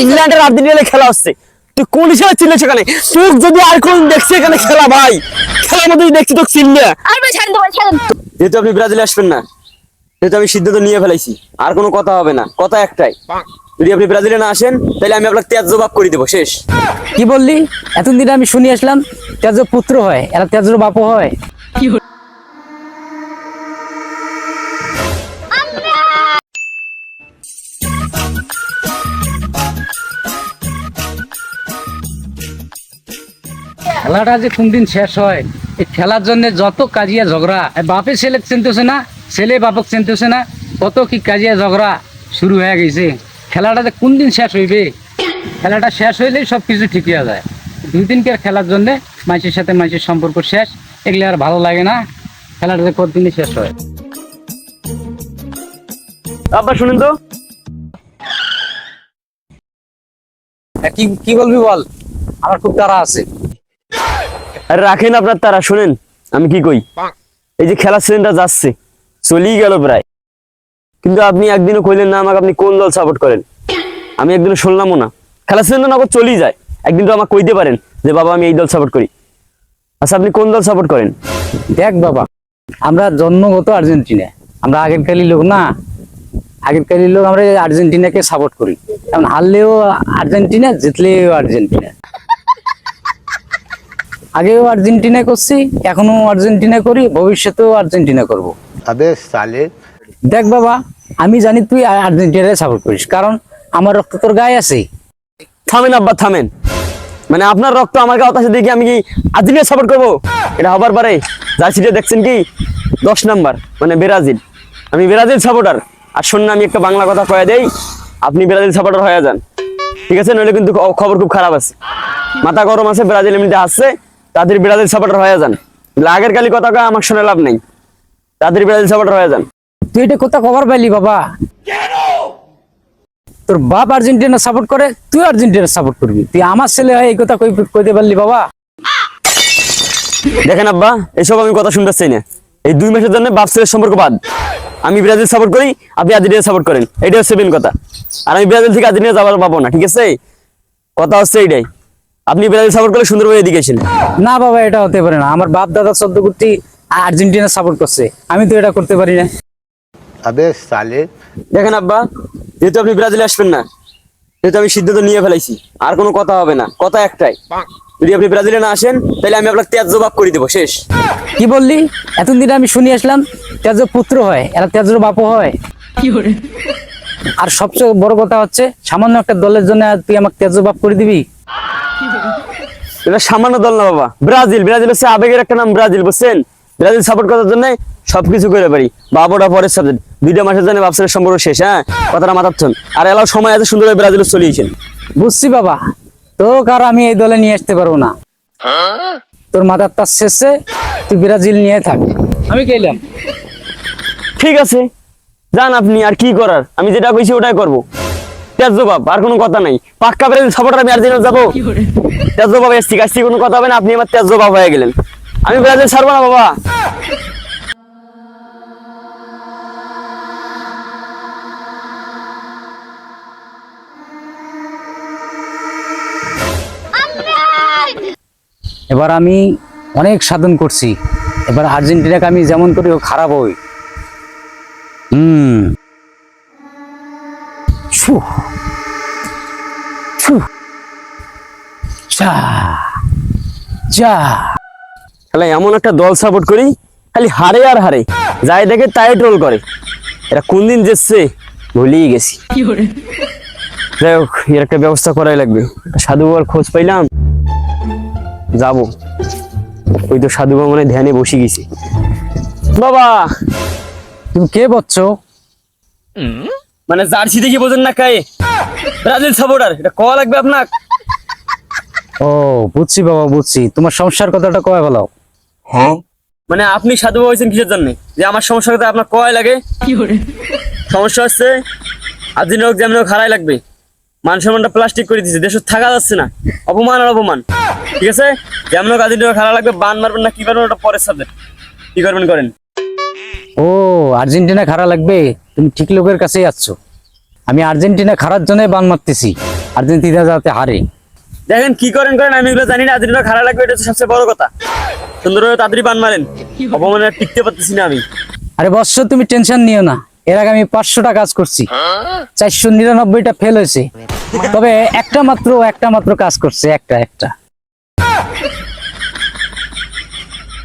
ইংল্যান্ডের আর্জেন্টিনার খেলা হচ্ছে, তুই কোন হিসেবে চিনলে সেখানে? তুই যদি আর কোন দেখছি এখানে খেলা ভাই, খেলার মধ্যে দেখছি তোকে চিনলে। যেহেতু আপনি ব্রাজিলে আসবেন না, যেহেতু আমি সিদ্ধান্ত নিয়ে ফেলাইছি, আর কোনো কথা হবে না, কথা একটাই, যদি আপনি ব্রাজিলে না আসেন তাহলে আমি আপনাকে তেজ জবাব করে দেবো, শেষ। কি বললি? এতদিন আমি শুনে আসলাম তেজ পুত্র হয়, এরা তেজর বাপু হয়। খেলাটা যে কোনদিন শেষ হয়, এই খেলার জন্য যত কাজিয়া ঝগড়া, বাপে ছেলে চিনতেছে না, ছেলে বাপক চিনতেছে না, কত কি কাজিয়া ঝগড়া শুরু হয়ে গেছে। খেলাটা যে কোনদিন শেষ হইবে, খেলাটা শেষ হইলেই সব কিছু ঠিক হয়ে যায়। দুই দিনকার খেলার জন্য মানুষের সাথে মানুষের সম্পর্ক শেষ, এগুলো আর ভালো লাগে না। খেলাটা যে কতদিনই শেষ হয়। আব্বা শুনেন তো, কি কি বলবি বল, আমার খুব তাড়া আছে। আরে রাখেন আপনার তারা, শুনেন আমি কি কই। এই যে খেলার সিজনটা যাচ্ছে, চলেই গেল প্রায়, কিন্তু আপনি একদিনও কইলেন না আমাকে আপনি কোন দল সাপোর্ট করেন। আমি একদিনও শুনলামও না। খেলার সিজনটা নগদ চলেই যায়, একদিন তো আমাকে কইতে পারেন যে বাবা আমি এই দল সাপোর্ট করি। আচ্ছা আপনি কোন দল সাপোর্ট করেন? দেখ বাবা, আমরা জন্মগত আর্জেন্টিনা, আমরা আগের কালি লোক না, আগের কালি লোক, আমরা আর্জেন্টিনাকে সাপোর্ট করি। কারণ হারলেও আর্জেন্টিনা, জিতলেও আর্জেন্টিনা। আগেও আর্জেন্টিনা করছি, এখনো আর্জেন্টিনা করি, ভবিষ্যতেও আর্জেন্টিনা করব। अबे साले। দেখ বাবা, আমি জানি তুই আর্জেন্টিনাকে সাপোর্ট করিস, কারণ আমার রক্ত তোর গায়ে আছে। থামেন আব্বা থামেন, মানে আপনার রক্ত আমার গায়ে আছে দেখি আমি কি আর্জেন্টিনা সাপোর্ট করবো? এটা হবার পারে? জার্সিটা দেখছেন কি 10 নাম্বার, মানে ব্রাজিল। আমি ব্রাজিল সাপোর্টার। আর শুনুন আমি একটা বাংলা কথা কয়ে দেই, আপনি ব্রাজিল সাপোর্টার হয়ে যান, ঠিক আছে? নইলে কিন্তু খবর খুব খারাপ আছে, মাথা গরম আছে, ব্রাজিল এমনিতে আসছে, তাদের ব্রাজিল সাপোর্টার হয়ে যান। আগের কালি কথা কয়ে আমার শুনে লাভ নেই, তাদের ব্রাজিল সাপোর্টার হয়ে যান। তুই এটা কোথা খবর পাইলি বাবা? তোর বাপ আর্জেন্টিনা সাপোর্ট করে, তুই আর্জেন্টিনা সাপোর্ট করবি? তুই আমার ছেলে হয় এই কথা কইতে পারলি বাবা? দেখেন আব্বা, এসব আমি কথা শুনতে চাই না। এই 2 মাসের জন্য বাপ ছেলের সম্পর্ক বাদ। আমি ব্রাজিল সাপোর্ট করি, আপনি আর্জেন্টিনা সাপোর্ট করেন, এটা হচ্ছে মেন কথা। আর আমি ব্রাজিল থেকে আর্জেন্টিনা যাবার পাবো না, ঠিক আছে? কথা হচ্ছে এইটাই, আপনি ব্রাজিল সাপোর্ট করলে সুন্দরভাবে এদিকে আসেন। না বাবা, এটা হতে পারে না। আমার বাপ দাদা 14 কোটি আর্জেন্টিনা সাপোর্ট করছে, আমি তো এটা করতে পারি না। अबे साले। দেখেন আব্বা, যেহেতু আপনি ব্রাজিলে আসবেন না, যেহেতু আমি সিদ্ধান্ত নিয়ে ফেলাইছি, আর কোনো কথা হবে না, কথা একটাই, যদি আপনি ব্রাজিলে না আসেন তাহলে আমি আপনাকে তেজ জবাব করে দেবো, শেষ। কি বললি? এতদিন আমি শুনে আসলাম তেজর পুত্র হয়, এরা তেজর বাপু হয়। আর সবচেয়ে বড় কথা হচ্ছে, সামান্য একটা দলের জন্য তুই আমাকে তেজর বাপ করে দিবি? এটা সামান্য দল না বাবা, ব্রাজিল। ব্রাজিল হচ্ছে আবেগের একটা নাম, ব্রাজিল, বুঝছেন? ব্রাজিল সাপোর্ট করার জন্য সবকিছু করে পারি। বাবাটা পরের সাবজেক্ট, 2টা মাসের জন্য ব্যবসার সম্পর্ক শেষ। হ্যাঁ, কথাটা মাথার থন। আর এলাও সময় আছে, সুন্দরভাবে ব্রাজিলে চলিয়েছেন। বুঝছি বাবা, তো কার আমি এই দলে নিয়ে আসতে পারবো না। তোর মাথার তার শেষে তুই ব্রাজিল নিয়ে থাক, আমি গেলাম। ঠিক আছে, যান আপনি, আর কি করার, আমি যেটা কইছি ওটাই করবো। তেজ জবাব, আর কোনো কথা নাই। পাক্কা ব্রাজিল সাপোর্টার, আমি আর্জেন্টিনা যাবো। তেজ জবাব এসছি, কাছছি কোনো কথা হবে না, আপনি আমার তেজ জবাব হয়ে গেলেন। আমি ব্রাজিল ছাড়বো না বাবা। এবার আমি অনেক সাধন করছি, এবার আর্জেন্টিনাকে আমি যেমন করি ও খারাপ হই। ছু, ছু, যা, যা। তাহলে এমন একটা দল সাপোর্ট করি, খালি হারে আর হারে, যাই দেখে তাই ট্রোল করে। এরা কোন দিন যেচ্ছে ভুলেই গেছি। যাই হোক, এর একটা ব্যবস্থা করাই লাগবে। সাধু বাবার খোঁজ পাইলাম, যাবো। ওই তো সাধু বাবা মানে ধ্যানে বসে গেছি। বাবা, তুমি কে বলছ? মানে জার্সি দেখি বোঝেন না, কায়ে ব্রাজিল সাপোর্টার, এটা কওয়া লাগবে আপনার। ও বুঝছি বাবা, বুঝছি। তোমার সমস্যার কথাটা কয় বলো। হ্যাঁ, মানে আপনি সাধু বাবা হয়েছেন কিসের জন্য যে আমার সমস্যার কথা আপনার কয় লাগে? সমস্যা হচ্ছে আর্জেন্টিনা হোক যেমন হোক হারাই লাগবে। মান সম্মানটা প্লাস্টিক করে দিচ্ছে, দেশ থাকা যাচ্ছে না, অপমান আর অপমান, ঠিক আছে? যেমন হোক আর্জেন্টিনা হারা লাগবে। বান মারবেন না কি করবেন ওটা পরের সাবজেক্ট, কি করবেন করেন। ও আর্জেন্টিনা খারাপ লাগবে, তুমি ঠিক লোকের কাছেই আসছো। আমি আর্জেন্টিনা খারার জন্য বান মারতেছি। আর্জেন্টিনা যাতে হারে। দেখেন কি করেন করেন, আমি এগুলো জানি না। আর্জেন্টিনা খারাপ লাগবে, এটা হচ্ছে সবচেয়ে বড় কথা। সুন্দরভাবে তাড়াতাড়ি বান মারেন, অপমানে আর টিকতে পারতেছি না আমি। আরে বৎস, তুমি টেনশন নিও না। এর আগে আমি 500টা কাজ করছি, 499টা ফেল হয়েছে, তবে একটা মাত্র কাজ করছে, একটা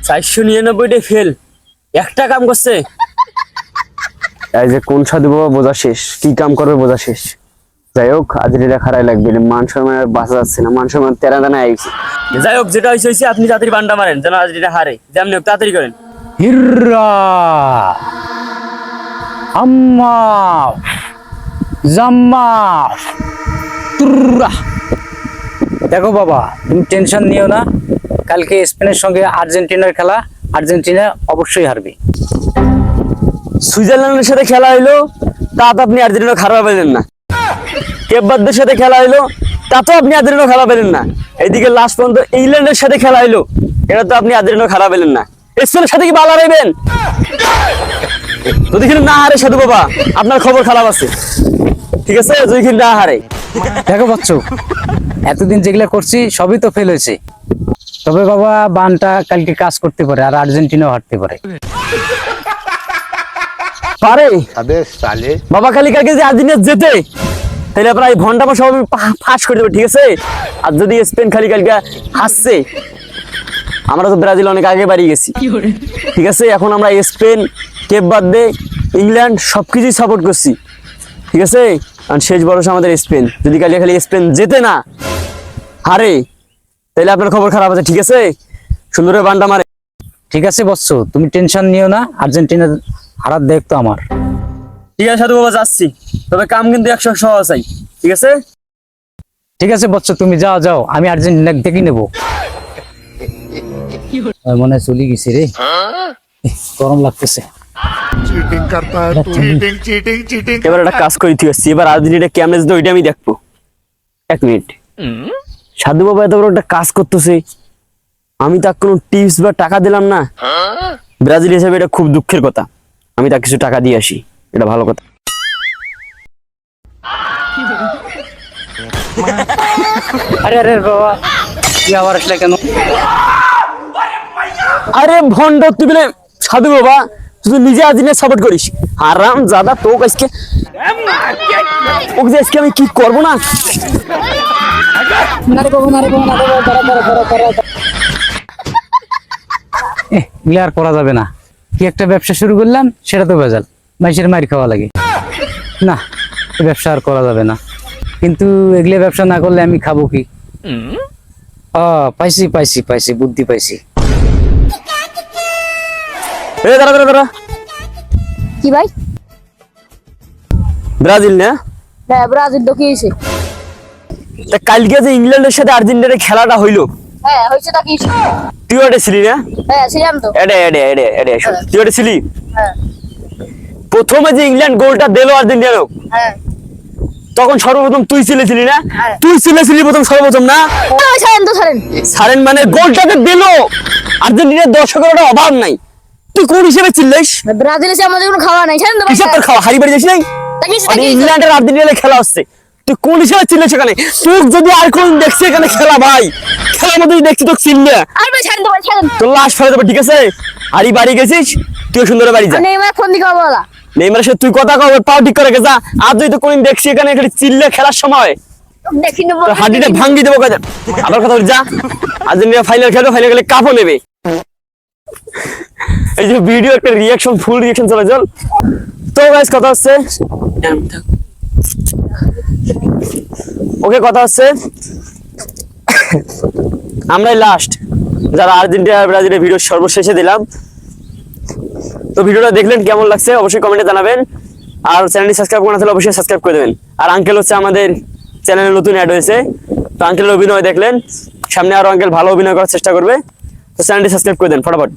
499টাই ফেল, একটা কাম করছে। এই যে কোন সাধু বাবা বোঝা শেষ, কি কাম করবে বোঝা শেষ। যাই হোক, আর্জেন্টিনা খারাই লাগবে, মান সম্মান আর বাঁচা যাচ্ছে না, মান সম্মান তেরা দানা আইছে। যাই হোক, যেটা হয়েছে আপনি তাড়াতাড়ি বানটা মারেন যেন আর্জেন্টিনা হারে, যেমনি হোক তাড়াতাড়ি করেন। হিররা আম্মা জাম্মা তুররা। দেখো বাবা, তুমি টেনশন নিও না, কালকে স্পেনের সঙ্গে আর্জেন্টিনার খেলা, আর্জেন্টিনা অবশ্যই হারবে। সুইজারল্যান্ডের সাথে খেলা হইলো, তা তো আপনি আর্জেন্টিনা খারাপ পেলেন না। কেপ ভার্দের সাথে খেলা হইলো, তা তো আপনি আর্জেন্টিনা খারাপ পেলেন না। এইদিকে লাস্ট পর্যন্ত ইংল্যান্ডের সাথে খেলা হইলো, এটা তো আপনি আর্জেন্টিনা খারাপ পেলেন না। স্পেনের সাথে কি বালা রাখবেন? যদি কিন্তু না হারে সাধু বাবা, আপনার খবর খারাপ আছে, ঠিক আছে? যদি কিন্তু না হারে। দেখো বাচ্চু, এতদিন যেগুলা করছি সবই তো ফেল হয়েছে, তবে বাবা বানটা কালকে কাজ করতে পারে আর আর্জেন্টিনাও হারতে পারে। পারে अबे साले বাবা, খালি কালকে যে আর্জেন্টিনা জেতে, তাহলে প্রায় ঘন্টা পর সব ফাঁস করে দেবে, ঠিক আছে? আর যদি স্পেন খালি কালকে হাসছে, আমরা তো ব্রাজিল অনেক আগে বাড়িয়ে গেছি, ঠিক আছে? এখন আমরা স্পেন, কেপ ভার্দে, ইংল্যান্ড সবকিছুই সাপোর্ট করছি, ঠিক আছে? আর শেষ ভরসা আমাদের স্পেন। যদি কালকে খালি স্পেন জেতে না, হারে, তাহলে আপনার খবর খারাপ আছে, ঠিক আছে? সুন্দর বান্ডা মারে। ঠিক আছে বৎসু, তুমি টেনশন নিও না, আর্জেন্টিনা হারার দেখতো আমার। ঠিক আছে সাধু বাবা, যাচ্ছি, তবে কাম কিন্তু 100 সহজ চাই, ঠিক আছে? ঠিক আছে বৎসু, তুমি যাও, আমি আর্জেন্টিনা দেখে নেবো। মনে হয় চলে গেছি রে, গরম লাগতেছে। चीटिंग करता है तू, चीटिंग चीटिंग এবার একটা কাজ করি, ঠিক আছে? এবার আর্জেন্টিনা কেমনে যেত ওইটা আমি দেখবো। 1 মিনিট। সাধু বাবা এত বড় একটা কাজ করতেছে, আমি তাকে কোনো টিপস বা টাকা দিলাম না। ব্রাজিল হিসেবে এটা খুব দুঃখের কথা, আমি তাকে কিছু টাকা দিয়ে আসি, এটা ভালো কথা। আরে আরে বাবা, কি আবার আসলে কেন? আরে ভন্ড, তুই বলে সাধু বাবা তুই নিজে আর্জেন্টিনা সাপোর্ট করিস? আরাম জাদা, তোকে আজকে ওকে যে আজকে আমি কি করবো না। এগুলো আর করা যাবে না, কি একটা ব্যবসা শুরু করলাম, সেটা তো ভেজাল, মানুষের মার খাওয়া লাগে না, এই ব্যবসা আর করা যাবে না। কিন্তু এগুলো ব্যবসা না করলে আমি খাবো কি? পাইছি, বুদ্ধি পাইছি। দাঁড়া, কি ভাই? ব্রাজিল না? হ্যাঁ, ব্রাজিল তো কি হয়েছে? তা কালকে যে ইংল্যান্ডের সাথে আর্জেন্টিনার খেলাটা হইলো, হ্যাঁ হয়েছে, তা কি হয়েছে? তুই ওটা ছিলি না? হ্যাঁ ছিলাম তো। তুই ওটা ছিলি? হ্যাঁ প্রথমে যে ইংল্যান্ড গোলটা দিল আর্জেন্টিনা, হ্যাঁ তখন সর্বপ্রথম তুই ছিলি না? হ্যাঁ। তুই ছিলি প্রথম সর্বপ্রথম না? ছাড়েন তো, ছাড়েন। সারেন মানে গোলটাকে দিল, আর্জেন্টিনার দর্শকের ওটা অভাব নাই, তুই কোন হিসেবে চিল্লিস? ব্রাজিল এসে আমাদের কোনো খাওয়া নাই, ছাড়েন তো ভাই। কিসের তোর খাওয়া, হারি বাড়ি যাস নাই? তা কি হয়েছে, তা আর কি হয়েছে? ইংল্যান্ডের আর্জেন্টিনার খেলা হচ্ছে, তুই কোন হিসেবে চিল্লিস সেখানে? তুই যদি আর কোন দেখছিস এখানে খেলা, ভাই খেলার মধ্যে দেখছি তোকে চিল্লে আর ভাই ছাড়েন তো ভাই, ছাড়েন। তোর লাশ ফেলে দেবো, ঠিক আছে? হারি বাড়ি গেছিস, তুই সুন্দর বাড়ি যা। নেইমার ফোন দিকে বলা। নেইমারের সাথে তুই কথা কও, পাও ঠিক করে যা। আর যদি তো কোনদিন দেখছি এখানে এখানে চিল্লে খেলার সময়, দেখি নেবো। তোর হাড্ডিটা ভাঙ্গি দেবো কাজে। আবার কথা বলি, যা। আর্জেন্টিনা ফাইনাল খেলবে, ফাইনাল গেলে কাপও নেবে। এই যে ভিডিও একটা রিয়াকশন, ফুল রিয়াকশন চলে চল। তো গাইস কথা হচ্ছে, ওকে কথা হচ্ছে, আমরাই লাস্ট যারা আর্জেন্টিনা আর ব্রাজিলের ভিডিও সর্বশেষে দিলাম। তো ভিডিওটা দেখলেন, কেমন লাগছে অবশ্যই কমেন্টে জানাবেন, আর চ্যানেলটি সাবস্ক্রাইব করা থাকলে অবশ্যই সাবস্ক্রাইব করে দেবেন। আর আঙ্কেল হচ্ছে আমাদের চ্যানেলে নতুন অ্যাড হয়েছে, তো আঙ্কেলের অভিনয় দেখলেন, সামনে আরো আঙ্কেল ভালো অভিনয় করার চেষ্টা করবে, তো চ্যানেলটি সাবস্ক্রাইব করে দেন ফটাফট।